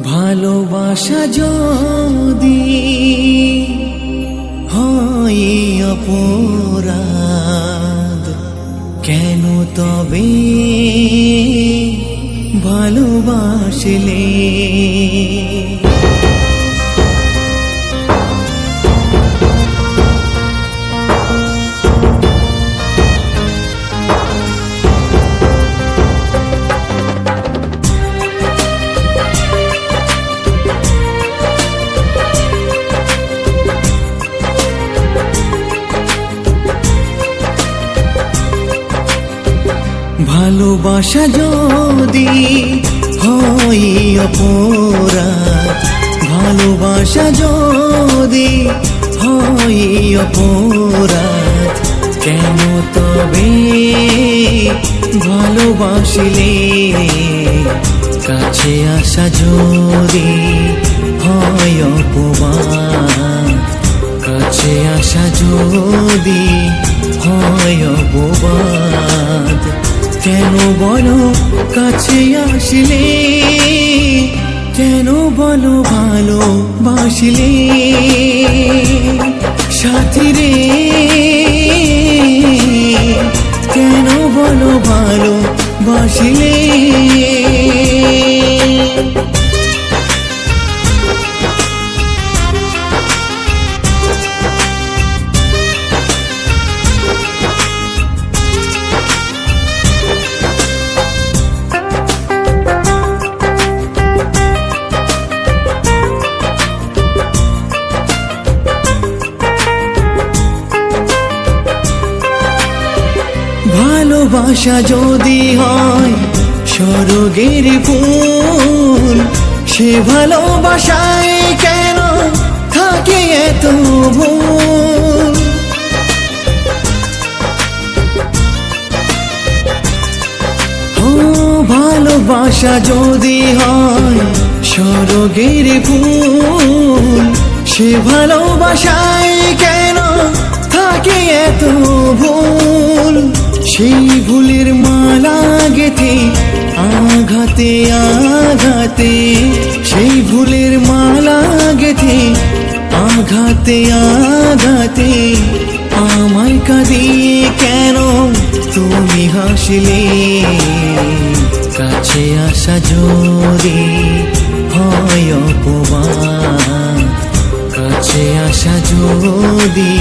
ভালোবাসা যদি হয় অপরাধ, কেন তবে ভালোবাসলে? ভালোবাসা যদি হয় অপরাধ, ভালোবাসা যদি হয় অপরাধ, কেন তবে ভালোবাসলে? কাছে আসা যদি হয় অপমান, কাছে আসা যদি হয় অপবাদ, কেন বলো কাছে আসলে? কেন বলো ভালোবাসলে? সাথী রে, কেন বলো ভালোবাসলে? ভালোবাসা যদি হয় স্বর্গের ফুল, সে ভালোবাসায় কেন থাকে এত ভুল? ও ভালোবাসা যদি হয় স্বর্গের ফুল, সে ভালোবাসায় কেন থাকে এত ভুল? সেই ভুলের মালা গেথে আঘাতে আঘাতে, সেই ভুলের মালা গেথে আঘাতে আঘাতে, আমায় কাঁদিয়ে কেন তুমি হাসলে? কাছে আসা যদি হয় অপমান, কাছে আসা যদি